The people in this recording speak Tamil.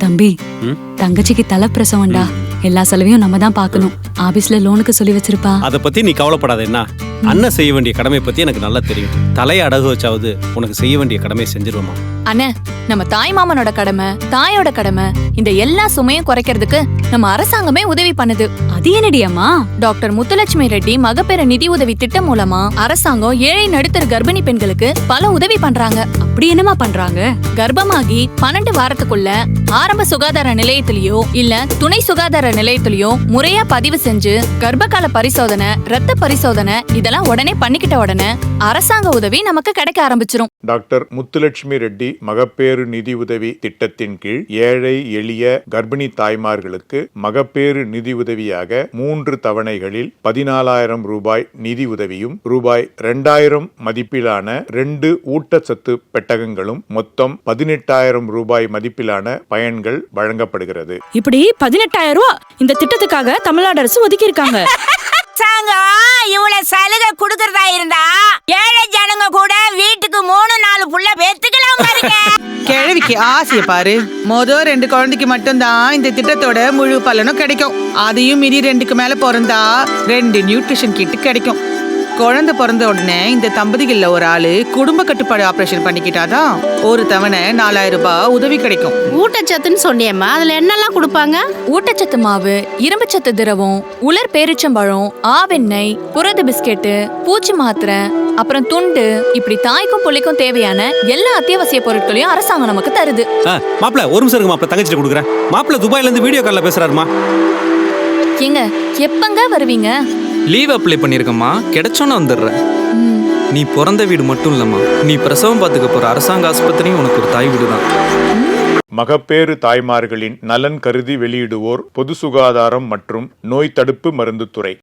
தம்பி, தங்கச்சிக்கு தலைப்பிரசவம்டா. எல்லா செலவையும் நம்ம தான் பார்க்கணும். ஆபீஸ்ல லோனுக்கு சொல்லி வச்சிருப்பா. அத பத்தி நீ கவலைப்படாத. என்ன அண்ணன் செய்ய வேண்டிய கடமை பத்தி எனக்கு நல்லா தெரியும். தலையை அடகு வச்சாவது உனக்கு செய்ய வேண்டிய கடமையை செஞ்சிருவோமா? அண்ணே, நம்ம தாய் மாமனோட கடமை, தாயோட கடமை, இந்த எல்லா சுமையும் குறைக்கிறதுக்கு நம்ம அரசாங்கமே உதவி பண்ணுது. அது என்னடி அம்மா? டாக்டர் முத்துலட்சுமி ரெட்டி மகப்பேறு நிதி உதவி திட்டம் மூலமா அரசாங்கம் ஏழை நடுத்தர கர்ப்பிணி பெண்களுக்கு பல உதவி பண்றாங்க. அப்படி என்னமா பண்றாங்க? கர்ப்பமாகி 12 வாரத்துக்குள்ள ஆரம்ப சுகாதார நிலையத்திலயோ இல்ல துணை சுகாதார நிலையத்திலயோ முறையா பதிவு செஞ்சு கர்ப்பகால பரிசோதனை, ரத்த பரிசோதனை இதெல்லாம் உடனே பண்ணிக்கிட்ட உடனே அரசாங்க உதவி நமக்கு கிடைக்க ஆரம்பிச்சிரும். டாக்டர் முத்துலட்சுமி ரெட்டி மகப்பேறு நிதி உதவி திட்டத்தின் கீழ் ஏழை எளிய கர்ப்பிணி தாய்மார்களுக்கு மகப்பேறு நிதி உதவியாக 3 தவணைகளில் 14,000 ரூபாய் நிதி உதவியும் ரூபாய் 2,000 மதிப்பிலான 2 ஊட்டச்சத்து பெட்டகங்களும் மொத்தம் 18,000 ரூபாய் மதிப்பிலான பயன்கள் வழங்கப்படுகிறது. இப்படி 18,000 ரூபாய் இந்த திட்டத்துக்காக தமிழ்நாடு அரசு ஒதுக்கி இருக்காங்க. இவ்வளவு சலுகை குடுக்கறதா இருந்தா ஏழை ஜனங்க கூட வீட்டுக்கு 3-4 புள்ள பெத்துக்கலாம் பாருங்க. கிழவிக்கு ஆசைய பாரு. மொதல் 2 குழந்தைக்கு மட்டும்தான் இந்த திட்டத்தோட முழு பலனும் கிடைக்கும். அதையும் மீறி 2க்கு மேல பிறந்தா 2 நியூட்ரிஷன் கிட் கிடைக்கும். குழந்தை பிறந்த உடனே இந்த தம்பதிகள்ல ஒரு ஆளு குடும்ப கட்டுப்பாடு ஆபரேஷன் பண்ணிக்கிட்டாதான் ஒரு தவணை 4,000 ரூபாய் உதவி கிடைக்கும். ஊட்டச்சத்துன்னு சொன்னியம்மா, அதுல என்னெல்லாம் கொடுப்பாங்க? ஊட்டச்சத்து மாவு, இரும்புச்சத்து திரவம், உலர் பேரிச்சம்பழம், ஆவெண்ணெய், புரத பிஸ்கெட்டு, பூச்சி மாத்திரை, அப்புறம் துண்டு, இப்படி தாய்க்கும் புள்ளைக்கும் தேவையான எல்லா அத்தியாவசிய பொருட்களையும் அரசாங்கம் நமக்கு தருது. மாப்பிள்ள ஒரு நிமிஷம் இருக்கு. மாப்பிள்ள தங்கச்சிட்டு கொடுக்குறேன். மாப்பிள்ள துபாயில இருந்து வீடியோ கால்ல பேசுறாருமா. ஏங்க எப்பங்க வருவீங்க? லீவ் அப்ளை பண்ணிருக்கம்மா, கிடைச்சோன்னு வந்துடுறேன். நீ பிறந்த வீடு மட்டும் இல்லம்மா, நீ பிரசவம் பார்த்துக்க போற அரசாங்க ஆஸ்பத்திரியும் உனக்கு ஒரு தாய் வீடு தான். மகப்பேறு தாய்மார்களின் நலன் கருதி வெளியிடுவோர் பொது சுகாதாரம் மற்றும் நோய் தடுப்பு மருந்து துறை.